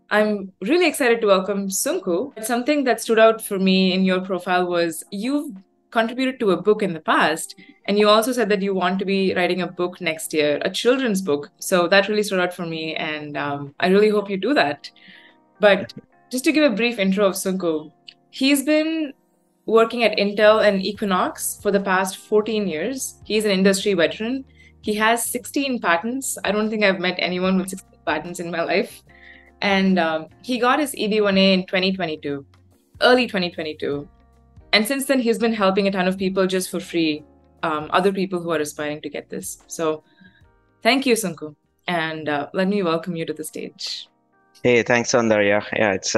I'm really excited to welcome Sunku. Something that stood out for me in your profile was you've contributed to a book in the past, and you also said that you want to be writing a book next year, a children's book. So that really stood out for me, and I really hope you do that. But just to give a brief intro of Sunku, he's been working at Intel and Equinix for the past 14 years. He's an industry veteran. He has 16 patents. I don't think I've met anyone with 16 patents in my life. And he got his EB-1A in 2022, early 2022. And since then, he's been helping a ton of people just for free, other people who are aspiring to get this. So thank you, Sunku. And let me welcome you to the stage. Hey, thanks, Sandhya. Yeah, it's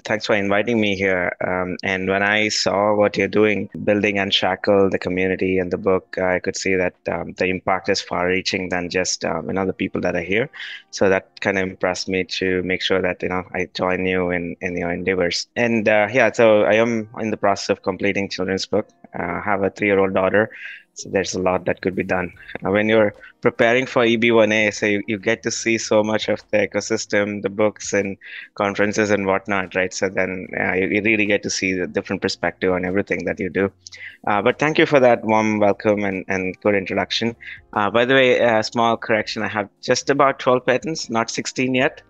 thanks for inviting me here. And when I saw what you're doing, building Unshackle, the community and the book, I could see that the impact is far-reaching than just the people that are here. So that kind of impressed me to make sure that I join you in your endeavors. And yeah, so I am in the process of completing children's book. I have a 3-year-old daughter, so there's a lot that could be done. When you're preparing for EB-1A, so you get to see so much of the ecosystem, the books and conferences and whatnot, right? So then you really get to see the different perspective on everything that you do. But thank you for that warm welcome and good introduction. By the way, a small correction, I have just about 12 patents, not 16 yet.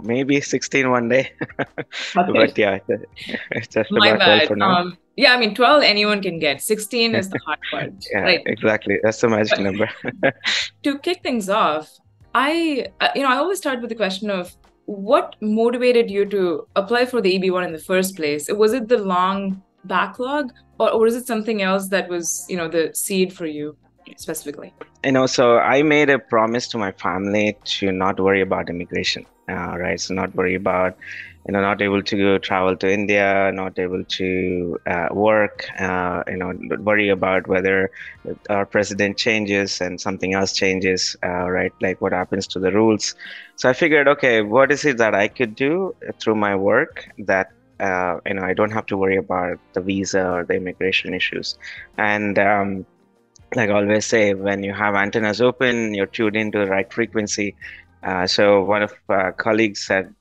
Maybe 16 one day. Okay. But yeah, it's just My about 12 bad. for now. Yeah, I mean, 12 anyone can get. 16 is the hard part, Yeah, right? exactly. That's the magic But number. to kick things off, I always start with the question of what motivated you to apply for the EB1 in the first place? Was it the long backlog, or was it something else that was, the seed for you specifically? So I made a promise to my family to not worry about immigration, right? So not worry about, not able to go travel to India, not able to work, worry about whether our president changes and something else changes, right? Like what happens to the rules. So I figured, okay, what is it that I could do through my work that I don't have to worry about the visa or the immigration issues. And like I always say, when you have antennas open, you're tuned into the right frequency. So one of colleagues said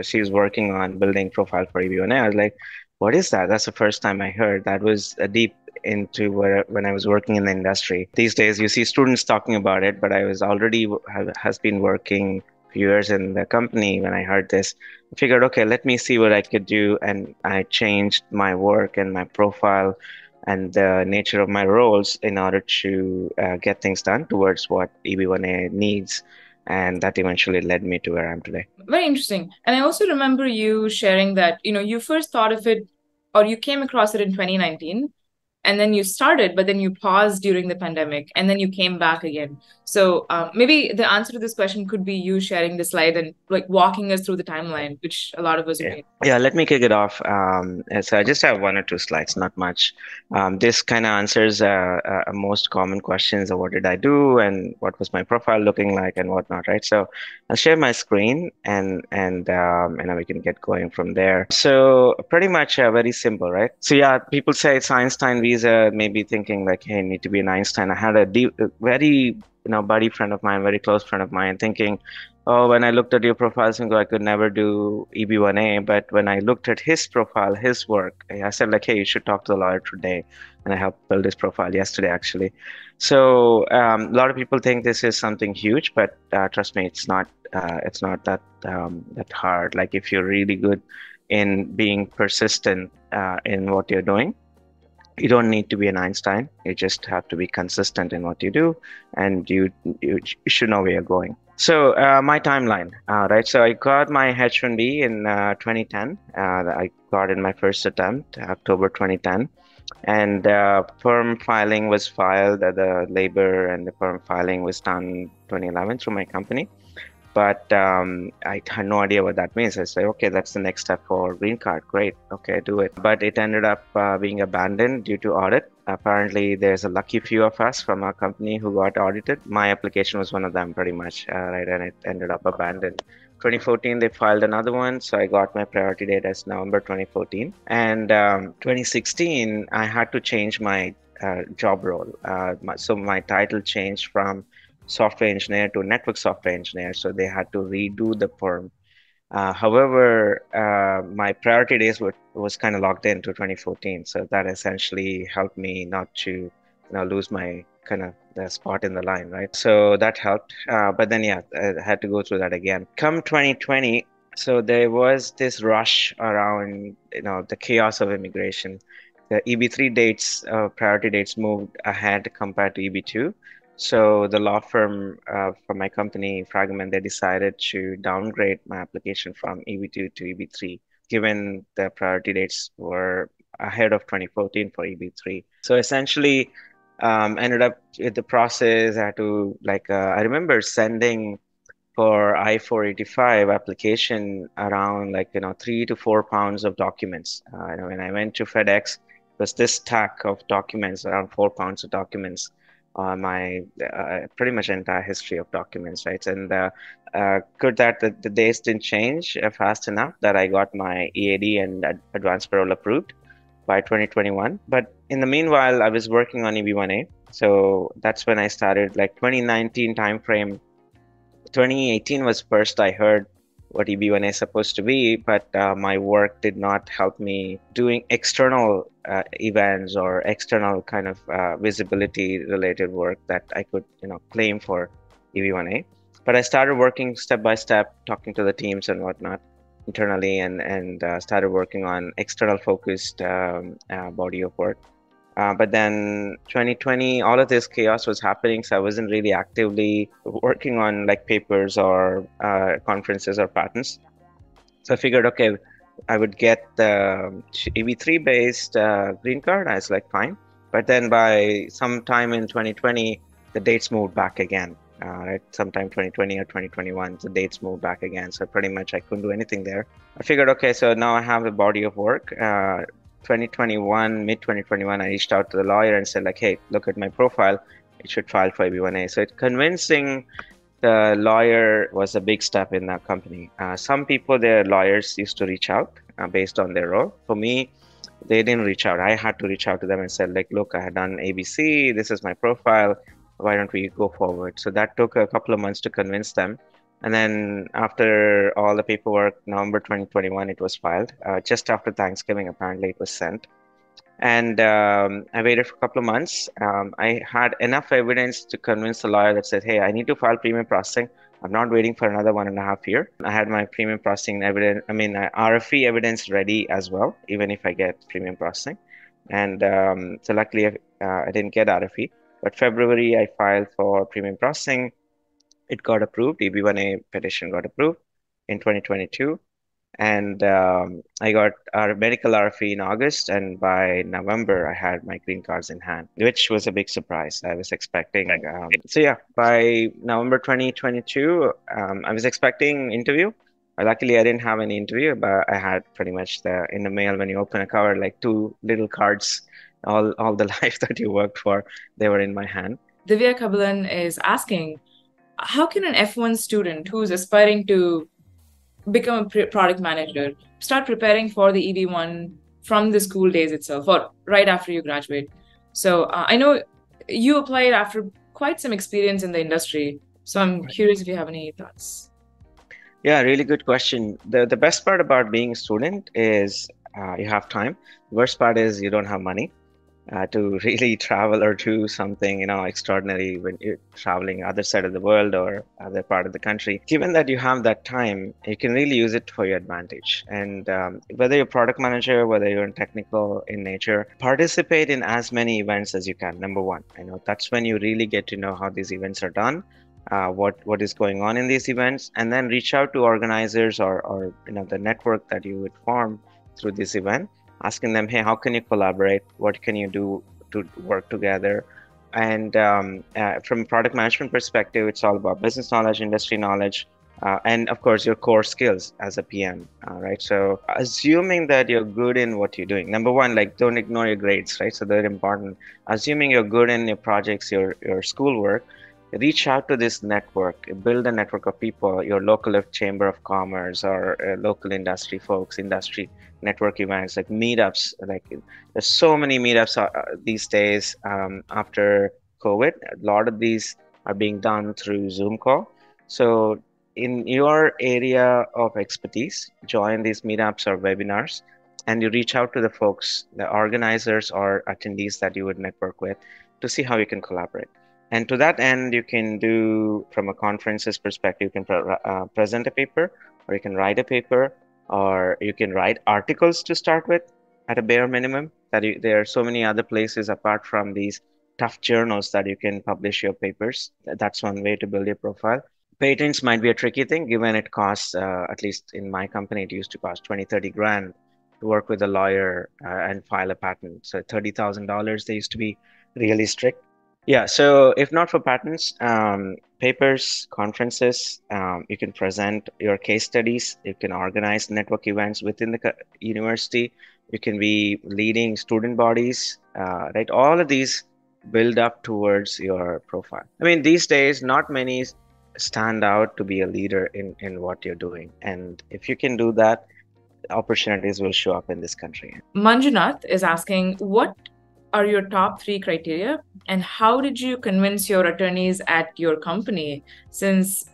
she was working on building profile for EB1A. I was like, what is that? That's the first time I heard. That was deep into where when I was working in the industry. These days, you see students talking about it, but I was already has been working few years in the company when I heard this. I figured, okay, let me see what I could do, and I changed my work and my profile and the nature of my roles in order to get things done towards what EB1A needs. And that eventually led me to where I am today. Very interesting. And I also remember you sharing that, you first thought of it or you came across it in 2019 and then you started, but then you paused during the pandemic and then you came back again. So maybe the answer to this question could be you sharing the slide and like walking us through the timeline, which a lot of us would Yeah. be. Yeah, let me kick it off. So I just have one or two slides, not much. This kind of answers most common questions of what did I do and what was my profile looking like and whatnot, right? So I'll share my screen and then we can get going from there. So pretty much very simple, right? So yeah, people say it's Einstein visa, maybe thinking like, hey, need to be an Einstein. I had a deep, very buddy friend of mine, very close friend of mine, thinking, oh, when I looked at your profile, Sunku, I could never do EB1A. But when I looked at his profile, his work, I said like, hey, you should talk to the lawyer today. And I helped build his profile yesterday, actually. So a lot of people think this is something huge, but trust me, it's not. It's not that hard. Like if you're really good in being persistent in what you're doing, you don't need to be an Einstein. You just have to be consistent in what you do, and you should know where you're going. So my timeline, right? So I got my H-1B in 2010. I got in my first attempt, October 2010, and perm filing was filed. The labor and the perm filing was done 2011 through my company. But I had no idea what that means. I said, okay, that's the next step for green card. Great. Okay, do it. But it ended up being abandoned due to audit. Apparently, there's a lucky few of us from our company who got audited. My application was one of them, pretty much, right? And it ended up abandoned. 2014, they filed another one. So I got my priority date as November 2014. And 2016, I had to change my job role. So my title changed from software engineer to network software engineer. So they had to redo the firm. However, my priority days was kind of locked into 2014, so that essentially helped me not to, lose my kind of the spot in the line, right? So that helped. But then, yeah, I had to go through that again. Come 2020, so there was this rush around, the chaos of immigration. The EB3 dates, priority dates moved ahead compared to EB2. So the law firm for my company, Fragment, they decided to downgrade my application from EB2 to EB3, given the priority dates were ahead of 2014 for EB3. So essentially, ended up with the process. I had to I remember sending for I-485 application around 3 to 4 pounds of documents. When I went to FedEx, it was this stack of documents, around 4 pounds of documents, my pretty much entire history of documents, right? And good that the days didn't change fast enough that I got my EAD and advanced parole approved by 2021. But in the meanwhile, I was working on EB-1A. So that's when I started, 2019 timeframe. 2018 was first I heard what EB-1A is supposed to be, but my work did not help me doing external events or external kind of visibility related work that I could, claim for EB-1A. But I started working step by step, talking to the teams and whatnot internally, and started working on external focused body of work. But then 2020, all of this chaos was happening, so I wasn't really actively working on papers or conferences or patents. So I figured, okay, I would get the EB3 based green card. I was like, fine. But then by sometime in 2020, the dates moved back again. Right, sometime 2020 or 2021, the dates moved back again. So pretty much I couldn't do anything there. I figured, okay, so now I have a body of work. 2021, mid 2021, I reached out to the lawyer and said, hey, look at my profile. It should file for EB-1A. So convincing the lawyer was a big step in that company. Some people, their lawyers used to reach out based on their role. For me, they didn't reach out. I had to reach out to them and said, look, I had done ABC. This is my profile. Why don't we go forward? So that took a couple of months to convince them. And then after all the paperwork, November 2021, it was filed. Just after Thanksgiving, apparently it was sent. And I waited for a couple of months. I had enough evidence to convince the lawyer that said, hey, I need to file premium processing. I'm not waiting for another 1.5 years. I had my premium processing evidence, RFE evidence ready as well, even if I get premium processing. And so luckily, I didn't get RFE. But February, I filed for premium processing. It got approved. EB-1A petition got approved in 2022. And I got our medical RFE in August, and by November, I had my green cards in hand, which was a big surprise. I was expecting. So yeah, by November 2022, I was expecting interview. Luckily, I didn't have any interview, but I had pretty much in the mail when you open a cover, two little cards, all the life that you worked for, they were in my hand. Divya Kabalan is asking, how can an F1 student who's aspiring to become a product manager start preparing for the EB-1 from the school days itself or right after you graduate? So I know you applied after quite some experience in the industry. So I'm curious if you have any thoughts. Yeah, really good question. The best part about being a student is you have time. The worst part is you don't have money to really travel or do something, extraordinary when you're traveling other side of the world or other part of the country. Given that you have that time, you can really use it for your advantage. And whether you're product manager, whether you're in technical in nature, participate in as many events as you can. Number one, that's when you really get to know how these events are done. What is going on in these events, and then reach out to organizers or the network that you would form through this event, asking them, hey, how can you collaborate? What can you do to work together? And from a product management perspective, it's all about business knowledge, industry knowledge, and of course your core skills as a PM, right? So assuming that you're good in what you're doing, number one, don't ignore your grades, right? So they're important. Assuming you're good in your projects, your schoolwork, reach out to this network, build a network of people, your local chamber of commerce or local industry folks, industry network events, meetups. There's so many meetups these days after COVID. A lot of these are being done through Zoom call. So in your area of expertise, join these meetups or webinars, and you reach out to the folks, the organizers or attendees that you would network with to see how you can collaborate. And to that end, you can do, from a conferences perspective, you can present a paper, or you can write a paper, or you can write articles to start with at a bare minimum. There are so many other places apart from these tough journals that you can publish your papers. That's one way to build your profile. Patents might be a tricky thing given it costs, at least in my company, it used to cost 20, 30 grand to work with a lawyer and file a patent. So $30,000, they used to be really strict. Yeah, so if not for patents, papers, conferences, you can present your case studies, you can organize network events within the university, you can be leading student bodies, right? All of these build up towards your profile. I mean, these days, not many stand out to be a leader in what you're doing. And if you can do that, opportunities will show up in this country. Manjunath is asking, what are your top 3 criteria and how did you convince your attorneys at your company, since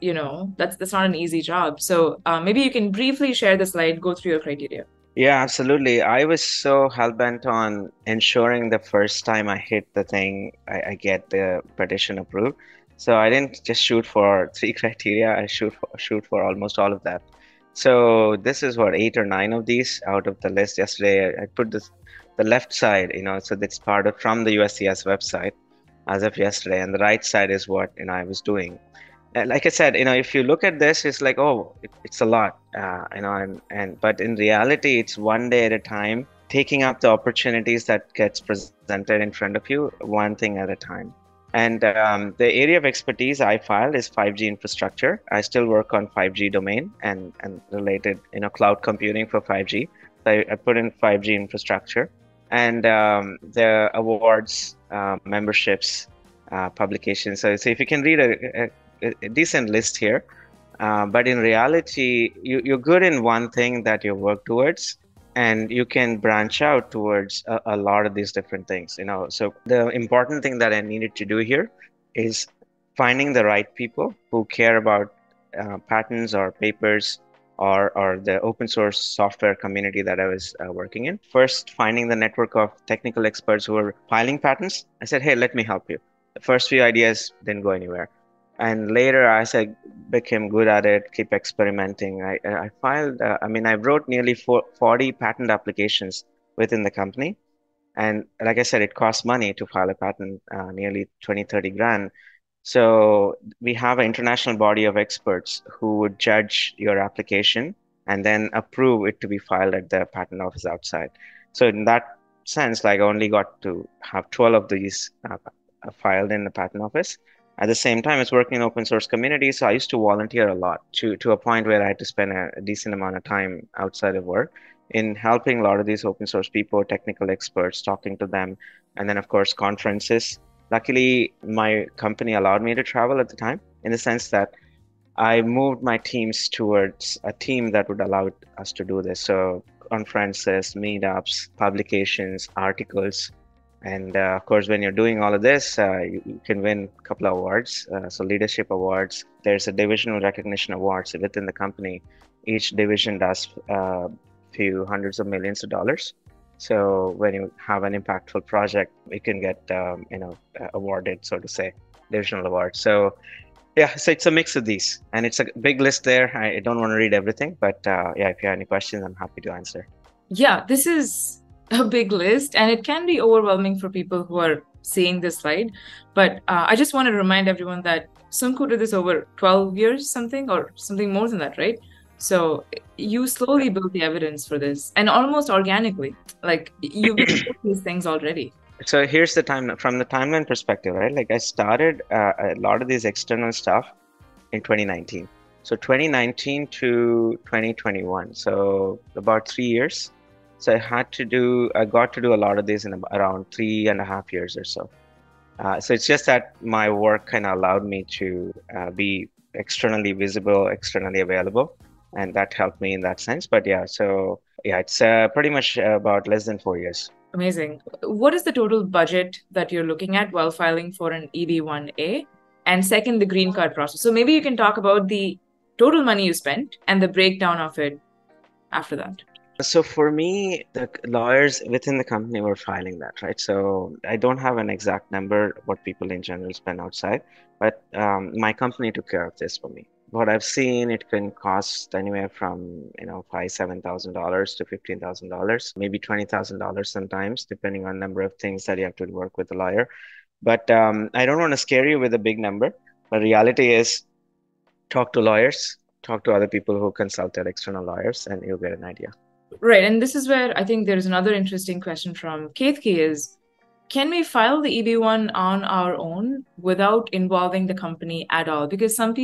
that's not an easy job? So maybe you can briefly share the slide, go through your criteria. Yeah, absolutely. I was so hell-bent on ensuring the first time I hit the thing, I get the petition approved. So I didn't just shoot for 3 criteria, I shoot for almost all of that. So this is what, 8 or 9 of these out of the list. Yesterday I put the left side, so that's part of from the USCIS website as of yesterday, and the right side is what I was doing. Like I said, if you look at this, it's like, oh, it's a lot, but in reality, it's one day at a time, taking up the opportunities that gets presented in front of you, one thing at a time. And the area of expertise I filed is 5G infrastructure. I still work on 5G domain and related, cloud computing for 5G. So I put in 5G infrastructure, and the awards, memberships, publications. So if you can read a decent list here, but in reality, you're good in one thing that you work towards, and you can branch out towards a lot of these different things. So the important thing that I needed to do here is finding the right people who care about patents or papers or the open source software community that I was working in. First, finding the network of technical experts who are filing patents. I said, hey, let me help you. The first few ideas didn't go anywhere. And later, as I became good at it, keep experimenting, I filed, I wrote nearly 40 patent applications within the company. And like I said, it costs money to file a patent, nearly 20, 30 grand. So we have an international body of experts who would judge your application and then approve it to be filed at the patent office outside. So in that sense, like I only got to have 12 of these filed in the patent office. At the same time, it's working in open source community, so I used to volunteer a lot to a point where I had to spend a decent amount of time outside of work in helping a lot of these open source people, technical experts, talking to them, and then of course conferences. Luckily, my company allowed me to travel at the time, in the sense that I moved my teams towards a team that would allow us to do this. So conferences, meetups, publications, articles. And of course, when you're doing all of this, you can win a couple of awards. So leadership awards, there's a divisional recognition awards within the company. Each division does a few hundreds of millions of dollars. So when you have an impactful project, you can get, awarded, so to say, divisional awards. So yeah, so it's a mix of these, and it's a big list there. I don't want to read everything, but yeah, if you have any questions, I'm happy to answer. Yeah, this is a big list, and it can be overwhelming for people who are seeing this slide. But I just want to remind everyone that Sunku did this over 12 years, something more than that, right? So you slowly build the evidence for this, and almost organically, like you've been doing these things already. So here's the from the timeline perspective, right? Like I started a lot of these external stuff in 2019. So 2019 to 2021. So about 3 years. So I got to do a lot of this in around 3.5 years or so. So it's just that my work kind of allowed me to be externally visible, externally available, and that helped me in that sense. But yeah, so yeah, it's pretty much about less than 4 years. Amazing. What is the total budget that you're looking at while filing for an EB-1A? And second, the green card process. So maybe you can talk about the total money you spent and the breakdown of it after that. So for me, the lawyers within the company were filing that, right? So I don't have an exact number what people in general spend outside, but my company took care of this for me. What I've seen, it can cost anywhere from $5,000, $7,000 to $15,000, maybe $20,000 sometimes, depending on number of things that you have to work with the lawyer. But I don't want to scare you with a big number. But reality is, talk to lawyers, talk to other people who consulted external lawyers, and you'll get an idea. Right. And this is where I think there's another interesting question from Ketki is, can we file the EB-1 on our own without involving the company at all? Because some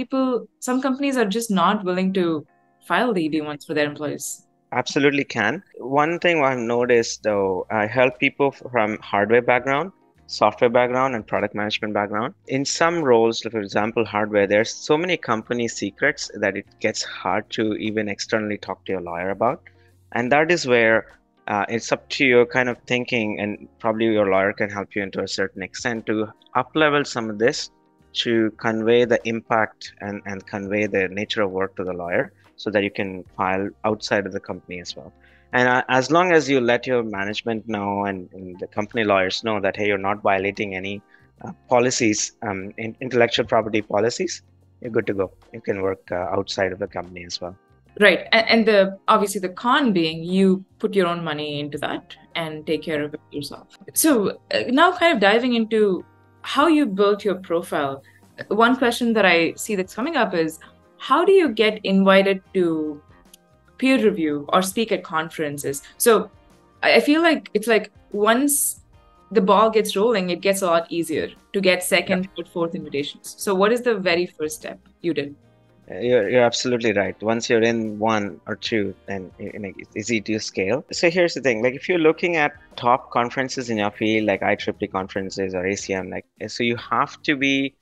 companies are just not willing to file the EB-1s for their employees. Absolutely can. One thing I've noticed though, I help people from hardware background, software background, and product management background. In some roles, for example, hardware, there's so many company secrets that it gets hard to even externally talk to your lawyer about. And that is where it's up to your kind of thinking, and probably your lawyer can help you into a certain extent to up-level some of this to convey the impact and convey the nature of work to the lawyer so that you can file outside of the company as well. And as long as you let your management know and the company lawyers know that, hey, you're not violating any policies, intellectual property policies, you're good to go. You can work outside of the company as well. Right. And obviously the con being you put your own money into that and take care of it yourself. So now kind of diving into how you built your profile. One question that I see that's coming up is, how do you get invited to peer review or speak at conferences? So I feel like it's like once the ball gets rolling, it gets a lot easier to get second, third, fourth invitations. So what is the very first step you did? You're absolutely right. Once you're in one or two, then it's easy to scale. So here's the thing: like if you're looking at top conferences in your field, like IEEE conferences or ACM, so you have to be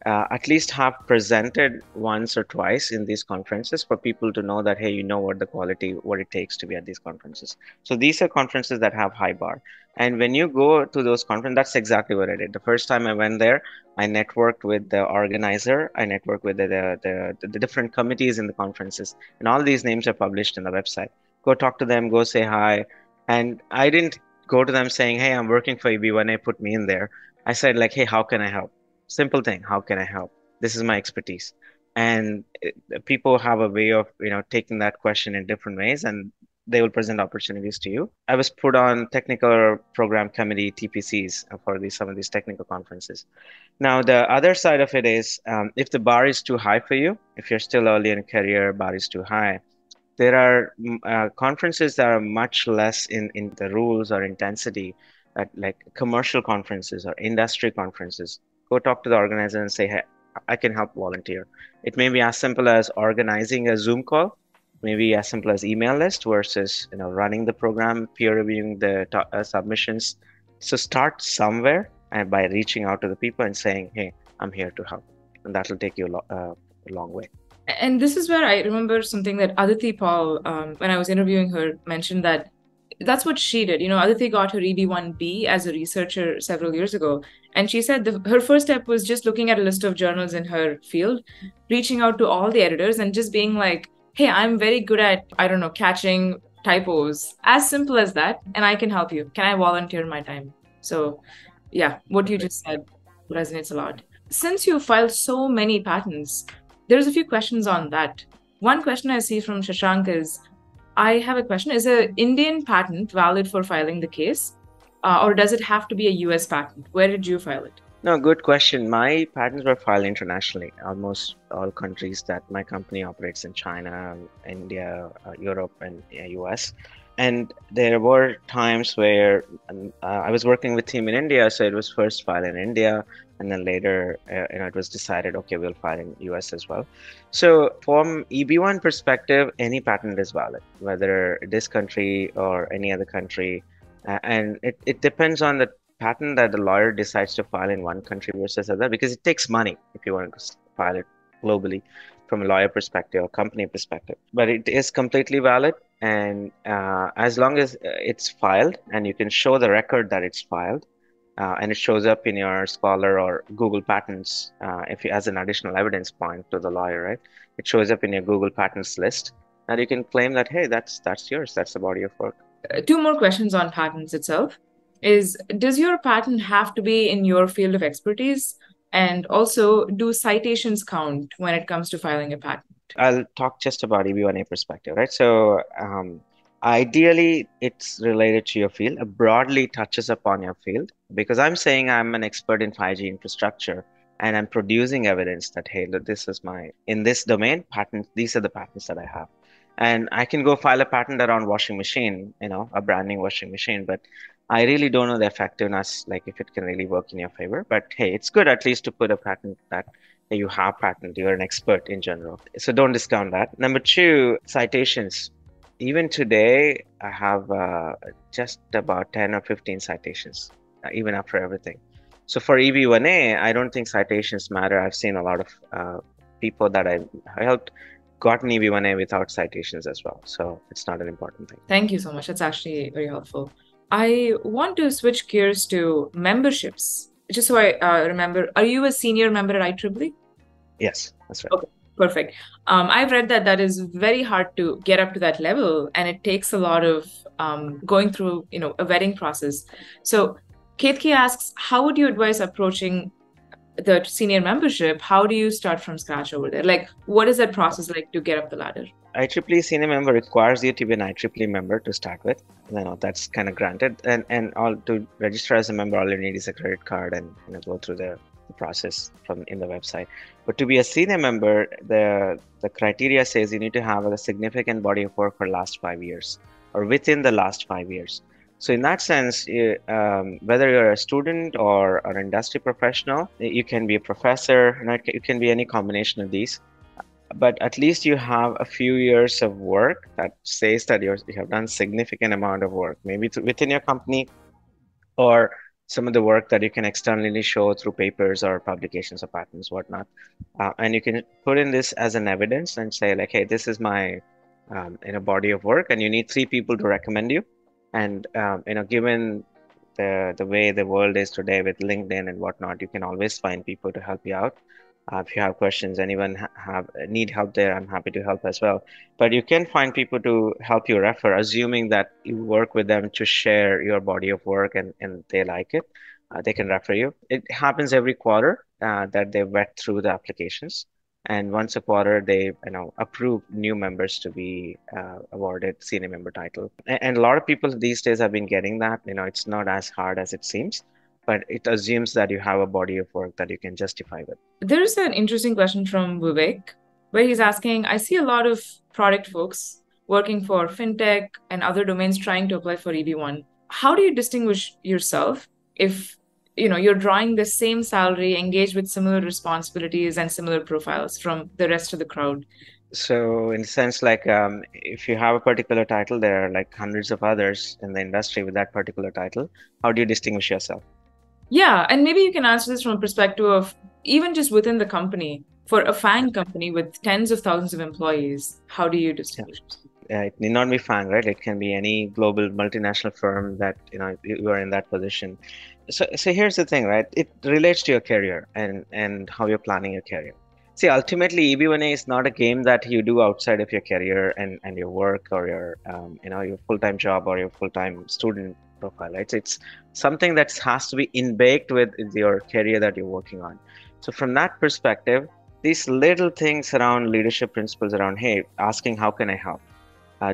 at least have presented once or twice in these conferences for people to know that, hey, you know what the quality, what it takes to be at these conferences. So these are conferences that have high bar. And when you go to those conferences, that's exactly what I did. The first time I went there, I networked with the organizer. I networked with the different committees in the conferences. And all these names are published in the website. Go talk to them, go say hi. And I didn't go to them saying, hey, I'm working for EB-1A, put me in there. I said like, hey, how can I help? Simple thing, how can I help? This is my expertise. And people have a way of taking that question in different ways, and they will present opportunities to you. I was put on technical program committee TPCs for some of these technical conferences. Now the other side of it is, if the bar is too high for you, if you're still early in a career, bar is too high, there are conferences that are much less in the rules or intensity, like commercial conferences or industry conferences. Go talk to the organizer and say, hey, I can help volunteer. It may be as simple as organizing a Zoom call, maybe as simple as email list versus running the program, peer reviewing the submissions. So start somewhere and by reaching out to the people and saying, hey, I'm here to help. And that will take you a long way. And this is where I remember something that Aditi Paul, when I was interviewing her, mentioned that that's what she did. Aditi got her EB-1B as a researcher several years ago. And she said her first step was just looking at a list of journals in her field, reaching out to all the editors and just being like, hey, I'm very good at, I don't know, catching typos. As simple as that. And I can help you. Can I volunteer my time? So yeah, what you just said resonates a lot. Since you filed so many patents, there's a few questions on that. One question I see from Shashank is, I have a question. Is an Indian patent valid for filing the case? Or does it have to be a US patent? Where did you file it? No, good question. My patents were filed internationally. Almost all countries that my company operates in: China, India, Europe, and US. And there were times where I was working with team in India, so it was first filed in India, and then later, it was decided, okay, we'll file in US as well. So from EB-1 perspective, any patent is valid, whether this country or any other country. And it depends on the patent that the lawyer decides to file in one country versus other, because it takes money if you want to file it globally from a lawyer perspective or company perspective. But it is completely valid. And as long as it's filed and you can show the record that it's filed, and it shows up in your Scholar or Google Patents if you, as an additional evidence point to the lawyer, right? It shows up in your Google Patents list, and you can claim that, hey, that's yours, that's the body of work. Two more questions on patents itself. Does your patent have to be in your field of expertise? And also, do citations count when it comes to filing a patent? I'll talk just about EB-1A perspective, right? So ideally, it's related to your field. It broadly touches upon your field because I'm saying I'm an expert in 5G infrastructure and I'm producing evidence that, hey, look, this is in this domain, patent, these are the patents that I have. And I can go file a patent around washing machine, a branding washing machine, but I really don't know the effectiveness, like if it can really work in your favor. But hey, it's good at least to put a patent that you have patent, you're an expert in general. So don't discount that. Number two, citations. Even today, I have just about 10 or 15 citations, even after everything. So for EB-1A, I don't think citations matter. I've seen a lot of people that I helped gotten EB-1A without citations as well. So it's not an important thing. Thank you so much. That's actually very helpful. I want to switch gears to memberships. Just so I remember, are you a senior member at IEEE? Yes, that's right. Okay, perfect. I've read that is very hard to get up to that level, and it takes a lot of going through, a vetting process. So Ketki asks, how would you advise approaching the senior membership? How do you start from scratch over there? Like, what is that process like to get up the ladder? IEEE senior member requires you to be an IEEE member to start with. That's kind of granted. And all to register as a member, all you need is a credit card and go through the process from in the website. But to be a senior member, the criteria says you need to have a significant body of work for last 5 years or within the last 5 years. So in that sense, whether you're a student or an industry professional, you can be a professor, you can be any combination of these. But at least you have a few years of work that says that you have done significant amount of work, maybe within your company or some of the work that you can externally show through papers or publications or patents, whatnot. And you can put in this as an evidence and say like, hey, this is my body of work, and you need 3 people to recommend you. And given the way the world is today with LinkedIn and whatnot, you can always find people to help you out. If you have questions, anyone need help there, I'm happy to help as well. But you can find people to help you refer, assuming that you work with them to share your body of work and they like it. They can refer you. It happens every quarter that they vet through the applications. And once a quarter, they approve new members to be awarded senior member title. And a lot of people these days have been getting that. It's not as hard as it seems, but it assumes that you have a body of work that you can justify with. There's an interesting question from Vivek, where he's asking, I see a lot of product folks working for fintech and other domains trying to apply for EB-1. How do you distinguish yourself if you're drawing the same salary, engaged with similar responsibilities and similar profiles from the rest of the crowd? So in a sense, like if you have a particular title, there are like hundreds of others in the industry with that particular title. How do you distinguish yourself? Yeah, and maybe you can answer this from a perspective of even just within the company. For a FANG company with tens of thousands of employees, how do you distinguish? It need not be FANG, right? It can be any global multinational firm that you are in that position. So here's the thing, right? It relates to your career and how you're planning your career. See, ultimately, EB-1A is not a game that you do outside of your career and your work or your your full-time job or your full-time student profile, right? It's something that has to be in-baked with your career that you're working on. So from that perspective, these little things around leadership principles around, hey, asking how can I help?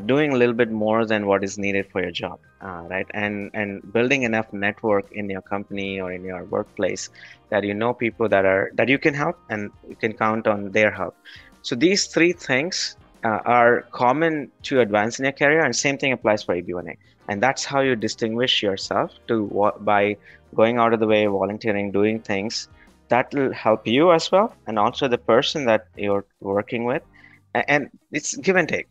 Doing a little bit more than what is needed for your job, right? And building enough network in your company or in your workplace that people that you can help and you can count on their help. So these 3 things are common to advance in your career, and same thing applies for EB-1A. And that's how you distinguish yourself by going out of the way, volunteering, doing things that will help you as well, and also the person that you're working with. And it's give and take.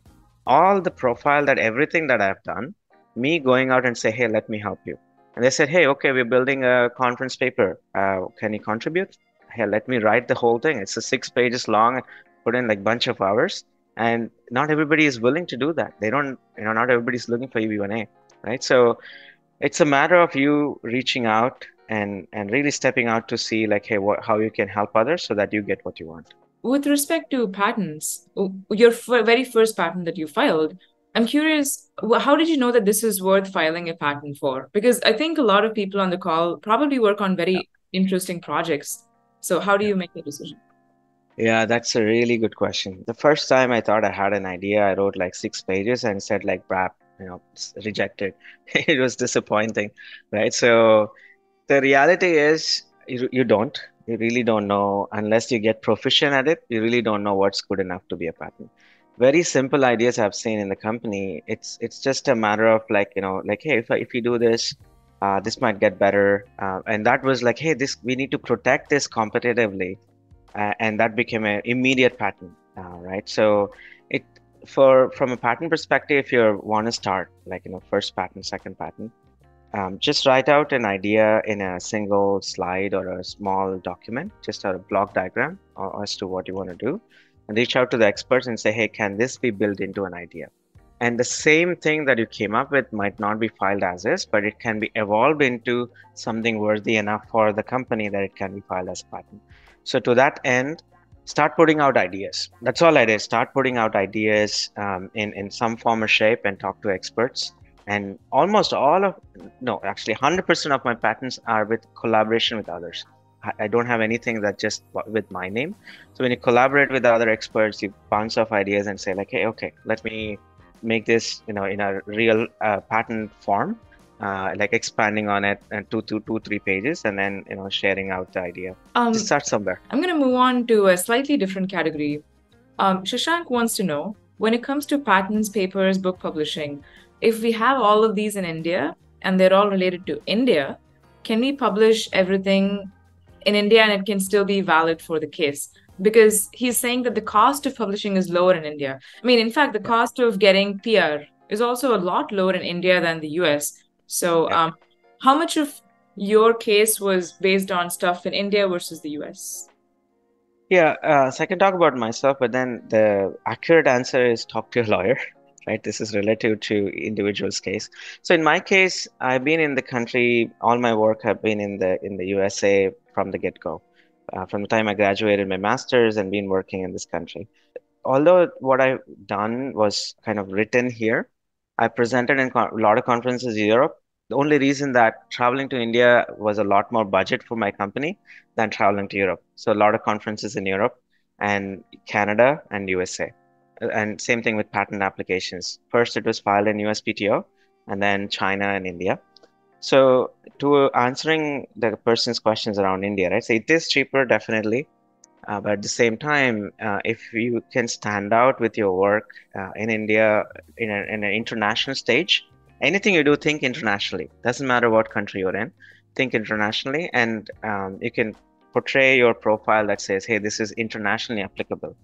All the profile that everything that I've done, me going out and say, hey, let me help you. And they said, hey, okay, we're building a conference paper. Can you contribute? Hey, let me write the whole thing. It's 6 pages long, put in like bunch of hours. And not everybody is willing to do that. They don't, not everybody's looking for EB-1A, right? So it's a matter of you reaching out and really stepping out to see like, hey, how you can help others so that you get what you want. With respect to patents, your very first patent that you filed, I'm curious, how did you know that this is worth filing a patent for? Because I think a lot of people on the call probably work on Yeah. very interesting projects. So how do Yeah. you make the decision? Yeah, that's a really good question. The first time I thought I had an idea, I wrote like 6 pages and said like, "Brap, it's rejected." It was disappointing, right? So the reality is you don't. You really don't know unless you get proficient at it. You really don't know what's good enough to be a pattern. Very simple ideas I've seen in the company. It's just a matter of like, like, hey, if you do this, this might get better. And that was like, hey, this we need to protect this competitively, and that became an immediate pattern, right? So it for from a pattern perspective, if you want to start like first pattern, second pattern, just write out an idea in a single slide or a small document, just a block diagram as to what you want to do, and reach out to the experts and say, hey, can this be built into an idea? And the same thing that you came up with might not be filed as is, but it can be evolved into something worthy enough for the company that it can be filed as a patent. So to that end, start putting out ideas. That's all I did. Start putting out ideas in some form or shape and talk to experts. And almost all of, no, actually 100% of my patents are with collaboration with others. I don't have anything that just with my name. So when you collaborate with other experts, you bounce off ideas and say like, hey, okay, let me make this, in a real patent form, like expanding on it and two, 3 pages, and then sharing out the idea. Just start somewhere. I'm going to move on to a slightly different category. Shashank wants to know, when it comes to patents, papers, book publishing, if we have all of these in India and they're all related to India, can we publish everything in India and it can still be valid for the case? Because he's saying that the cost of publishing is lower in India. I mean, in fact, the Yeah, cost of getting PR is also a lot lower in India than the US. So, yeah. how much of your case was based on stuff in India versus the US? Yeah, so I can talk about myself, but then the accurate answer is talk to a lawyer, right? This is relative to individual's case. So in my case, I've been in the country, all my work have been in the USA from the get-go. From the time I graduated my master's and been working in this country. Although what I've done was kind of written here, I presented in a lot of conferences in Europe. The only reason that traveling to India was a lot more budget for my company than traveling to Europe. So a lot of conferences in Europe and Canada and USA. And same thing with patent applications. First, it was filed in USPTO, and then China and India. So to answering the person's questions around India, right? So it is cheaper, definitely. But at the same time, if you can stand out with your work in India in an international stage, anything you do, think internationally. Doesn't matter what country you're in, think internationally, and you can portray your profile that says, "Hey, this is internationally applicable."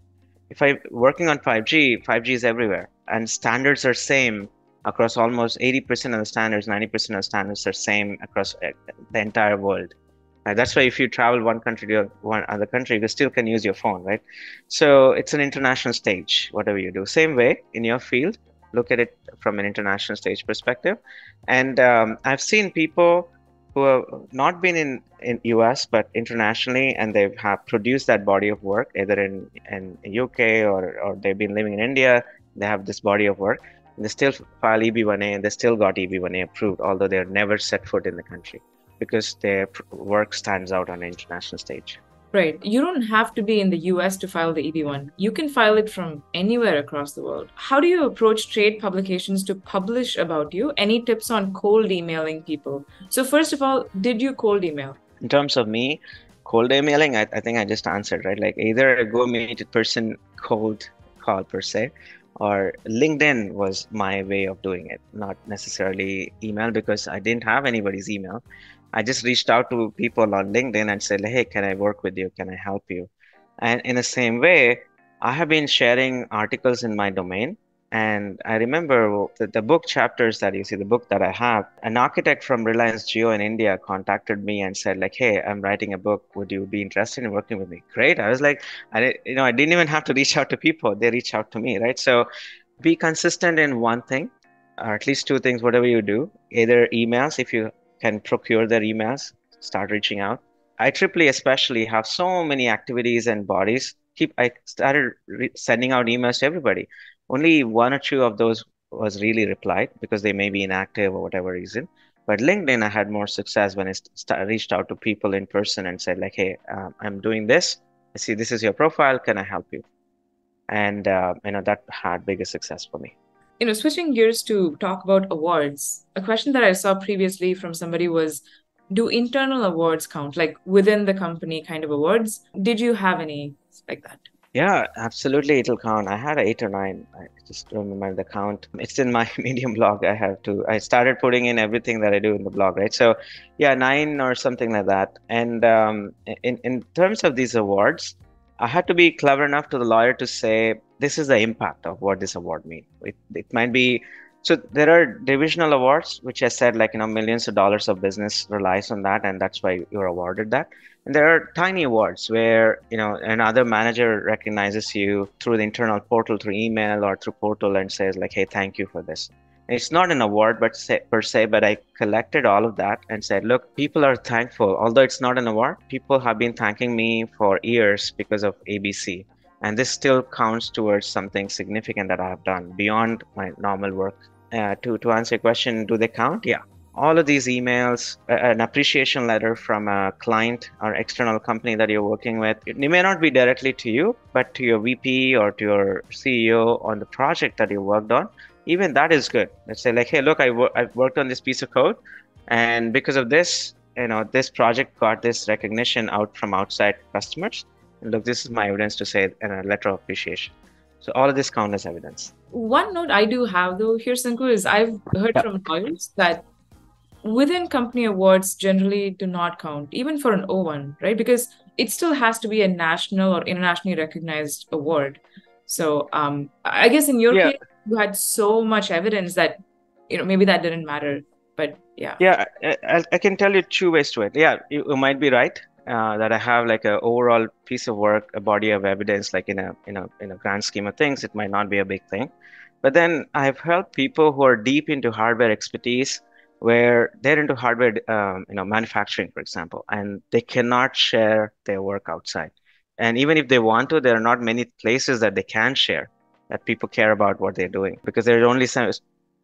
If I'm working on 5G, 5G is everywhere, and standards are same across almost 80% of the standards, 90% of the standards are same across the entire world. That's why if you travel one country to one other country, you still can use your phone, right? So it's an international stage, whatever you do. Same way in your field, look at it from an international stage perspective. And I've seen people who have not been in US, but internationally, and they have produced that body of work, either in UK or they've been living in India, they have this body of work. And they still file EB-1A and they still got EB-1A approved, although they're never set foot in the country because their work stands out on an international stage. Right. You don't have to be in the US to file the EB1. You can file it from anywhere across the world. How do you approach trade publications to publish about you? Any tips on cold emailing people? So, first of all, did you cold email? In terms of me, cold emailing, I think I just answered, right? Like either I go meet a person cold call per se, or LinkedIn was my way of doing it, not necessarily email because I didn't have anybody's email. I just reached out to people on LinkedIn and said, hey, can I work with you? Can I help you? And in the same way, I have been sharing articles in my domain. And I remember the book chapters that you see, the book that I have, an architect from Reliance Jio in India contacted me and said, like, hey, I'm writing a book. Would you be interested in working with me? Great. I was like, I didn't even have to reach out to people. They reach out to me, right? So be consistent in one thing, or at least two things, whatever you do, either emails, if you can procure their emails, start reaching out. IEEE especially have so many activities and bodies. I started sending out emails to everybody. Only one or two of those was really replied because they may be inactive or whatever reason. But LinkedIn, I had more success when I reached out to people in person and said like, "Hey, I'm doing this. I see this is your profile. Can I help you?" And that had bigger success for me. Switching gears to talk about awards, a question that I saw previously from somebody was, do internal awards count, like within the company kind of awards? Did you have any like that? Yeah, absolutely. It'll count. I had 8 or 9. I just don't remember the count. It's in my Medium blog. I started putting in everything that I do in the blog, right? So, yeah, 9 or something like that. And in terms of these awards, I had to be clever enough to the lawyer to say, this is the impact of what this award means. It might be, so there are divisional awards, which I said, like, millions of dollars of business relies on that, and that's why you're awarded that. And there are tiny awards where, another manager recognizes you through the internal portal, through email or through portal, and says like, "Hey, thank you for this." And it's not an award, per se, but I collected all of that and said, look, people are thankful. Although it's not an award, people have been thanking me for years because of ABC. And this still counts towards something significant that I have done beyond my normal work. To answer your question, do they count? Yeah, all of these emails, an appreciation letter from a client or external company that you're working with, it may not be directly to you, but to your VP or to your CEO on the project that you worked on. Even that is good. Let's say like, hey, look, I've worked on this piece of code, and because of this, this project got this recognition out from outside customers. And look, this is my evidence to say, and a letter of appreciation. So all of this count as evidence. One note I do have though here, Sunku, is I've heard from lawyers that within company awards generally do not count, even for an O1, right? Because it still has to be a national or internationally recognized award. So I guess in your case, you had so much evidence that, maybe that didn't matter. But yeah. Yeah, I can tell you two ways to it. Yeah, you might be right that I have like a overall piece of work, a body of evidence, like in a grand scheme of things, it might not be a big thing. But then I've helped people who are deep into hardware expertise, where they're into hardware, manufacturing, for example, and they cannot share their work outside. And even if they want to, there are not many places that they can share that people care about what they're doing, because there are only some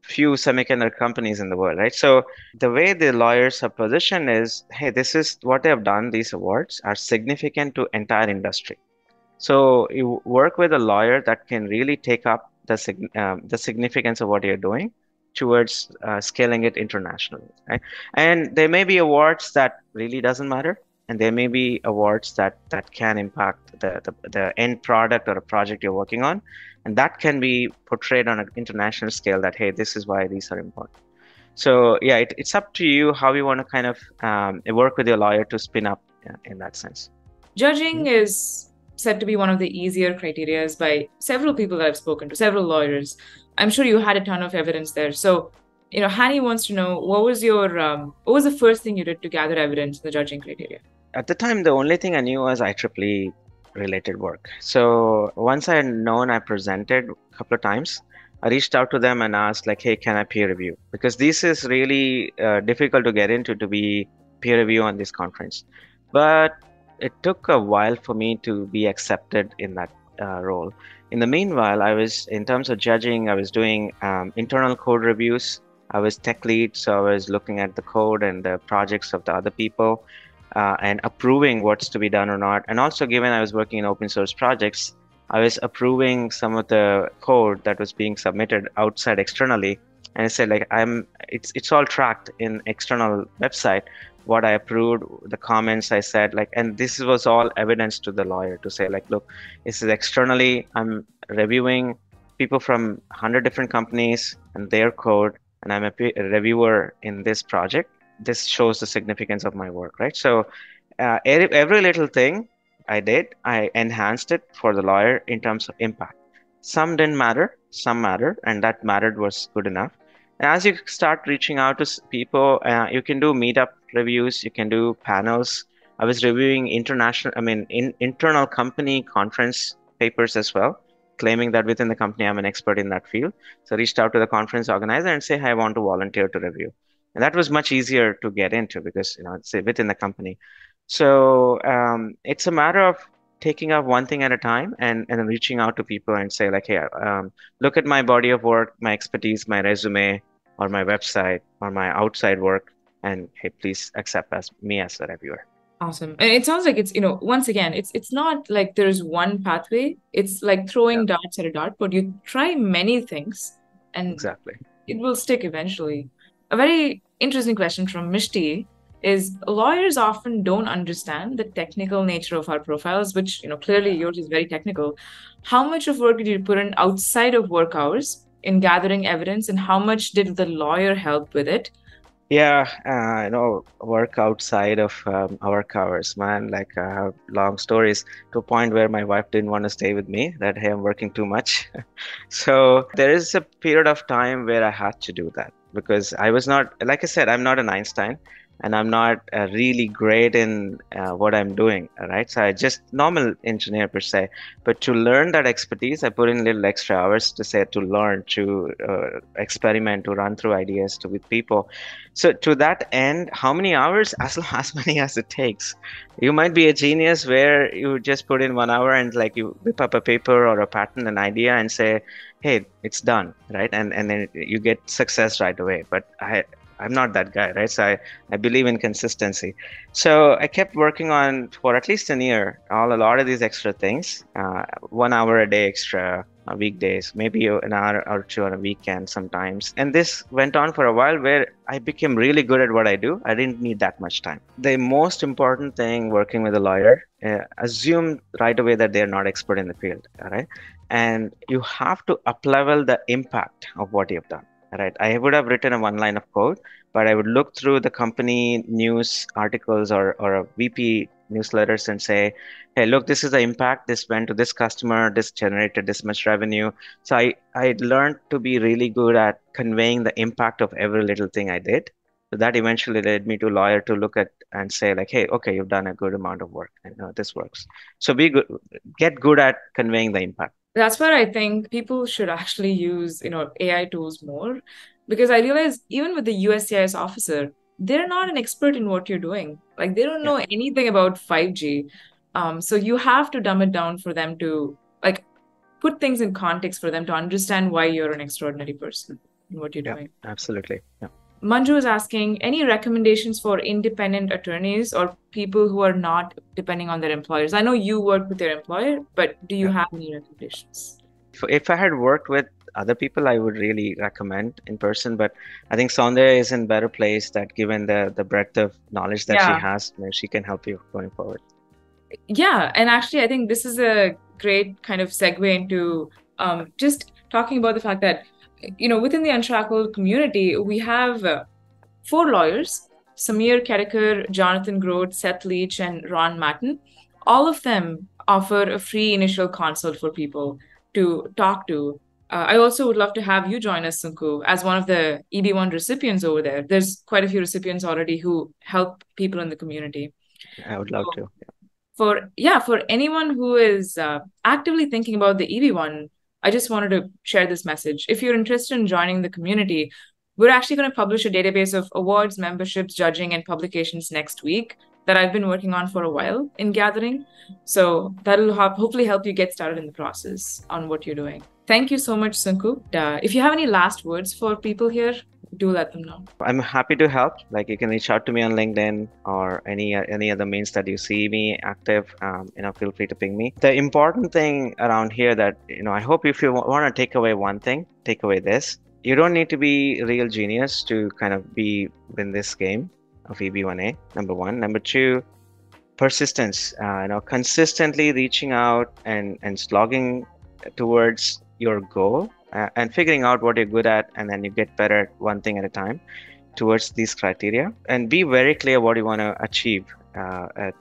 few semiconductor companies in the world, right? So the way the lawyers are positioned is, hey, this is what they have done. These awards are significant to entire industry. So you work with a lawyer that can really take up the significance of what you're doing towards scaling it internationally, right? And there may be awards that really doesn't matter, and there may be awards that can impact the end product or a project you're working on, and that can be portrayed on an international scale that, hey, this is why these are important. So yeah, it's up to you how you want to kind of work with your lawyer to spin up in that sense. Judging is said to be one of the easier criterias by several people that I've spoken to, several lawyers. I'm sure you had a ton of evidence there. So, Hani wants to know, what was the first thing you did to gather evidence in the judging criteria? At the time, the only thing I knew was IEEE related work. So once I had known, I presented a couple of times. I reached out to them and asked like, hey, can I peer review? Because this is really difficult to get into, to be peer review on this conference. But it took a while for me to be accepted in that role. In the meanwhile, in terms of judging, I was doing internal code reviews. I was tech lead, so I was looking at the code and the projects of the other people and approving what's to be done or not. And also, given I was working in open source projects, I was approving some of the code that was being submitted outside externally. And I said, like, it's all tracked in external website. What I approved, the comments I said, like, and this was all evidence to the lawyer to say, like, look, this is externally, I'm reviewing people from 100 different companies and their code, and I'm a reviewer in this project. This shows the significance of my work, right? So every little thing I did, I enhanced it for the lawyer in terms of impact. Some didn't matter, some mattered, and that mattered was good enough. And as you start reaching out to people, you can do meetup reviews, you can do panels. I was reviewing internal company conference papers as well, claiming that within the company I'm an expert in that field. So I reached out to the conference organizer and say, hey, I want to volunteer to review. And that was much easier to get into because, it's within the company. So it's a matter of taking up one thing at a time and then reaching out to people and say like, hey, look at my body of work, my expertise, my resume, or my website, or my outside work, and hey, please accept me as a reviewer. Awesome. And it sounds like it's, once again, it's not like there's one pathway. It's like Yeah, throwing darts at a dartboard. You try many things and exactly. it will stick eventually. A very interesting question from Mishti is lawyers often don't understand the technical nature of our profiles, which, clearly yours is very technical. How much of work did you put in outside of work hours in gathering evidence, and how much did the lawyer help with it? Yeah, work outside of our hours, man. Like I have long stories to a point where my wife didn't want to stay with me, that hey, I'm working too much. So there is a period of time where I had to do that because I was not, like I said, I'm not an Einstein and I'm not really great in what I'm doing, right? So I just normal engineer per se, but to learn that expertise, I put in little extra hours to say to learn, to experiment, to run through ideas to with people. So to that end, how many hours? As many as it takes. You might be a genius where you just put in 1 hour and like you whip up a paper or a patent, an idea, and say, "Hey, it's done," right? And then you get success right away. But I'm not that guy, right? So I believe in consistency. So I kept working on for at least a year, a lot of these extra things, 1 hour a day extra, weekdays, maybe an hour or two on a weekend sometimes. And this went on for a while where I became really good at what I do. I didn't need that much time. The most important thing working with a lawyer, assume right away that they're not expert in the field, all right? And you have to uplevel the impact of what you've done. Right. I would have written a one line of code, but I would look through the company news articles or a VP newsletters and say, hey, look, this is the impact. This went to this customer. This generated this much revenue. So I learned to be really good at conveying the impact of every little thing I did. So that eventually led me to a lawyer to look at and say like, hey, okay, you've done a good amount of work and this works. So be good, get good at conveying the impact. That's where I think people should actually use, AI tools more, because I realize even with the USCIS officer, they're not an expert in what you're doing. Like they don't Yeah. know anything about 5G. So you have to dumb it down for them to like put things in context for them to understand why you're an extraordinary person in what you're Yeah, doing. absolutely. Yeah. Manju is asking any recommendations for independent attorneys or people who are not depending on their employers. I know you work with your employer, but do you Yeah. have any recommendations? If I had worked with other people, I would really recommend in person. But I think Saundra is in better place that given the breadth of knowledge that she Yeah. has, she can help you going forward. Yeah. And actually, I think this is a great kind of segue into just talking about the fact that, within the Unshackled community, we have 4 lawyers: Samir Kedekar, Jonathan Grote, Seth Leach, and Ron Matten. All of them offer a free initial consult for people to talk to. I also would love to have you join us, Sunku, as one of the EB-1 recipients over there. There's quite a few recipients already who help people in the community. I would love to. For anyone who is actively thinking about the EB-1, I just wanted to share this message. If you're interested in joining the community, we're actually going to publish a database of awards, memberships, judging, and publications next week that I've been working on for a while in gathering. So that'll hopefully help you get started in the process on what you're doing. Thank you so much, Sunku. If you have any last words for people here, do let them know. I'm happy to help. Like you can reach out to me on LinkedIn or any other means that you see me active. Feel free to ping me. The important thing around here that I hope if you want to take away one thing, take away this. You don't need to be a real genius to kind of win this game of EB-1A. Number one. Number two, persistence. Consistently reaching out and slogging towards your goal and figuring out what you're good at, and then you get better at one thing at a time towards these criteria, and be very clear what you want to achieve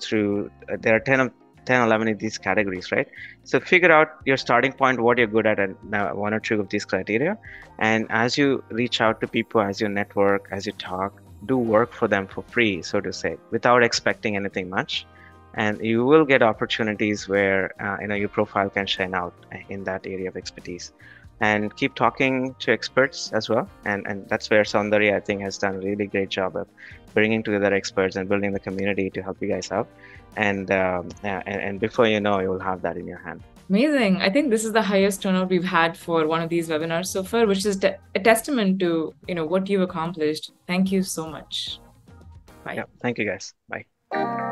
through there are 11 of these categories, right? So figure out your starting point, what you're good at, and one or two of these criteria. And as you reach out to people, as you network, as you talk, do work for them for free, so to say, without expecting anything much. And you will get opportunities where your profile can shine out in that area of expertise. and keep talking to experts as well. And that's where Saundari, I think, has done a really great job of bringing together experts and building the community to help you guys out. And before you know, you'll have that in your hand. Amazing. I think this is the highest turnout we've had for one of these webinars so far, which is a testament to, what you've accomplished. Thank you so much. Bye. Yeah, thank you guys. Bye.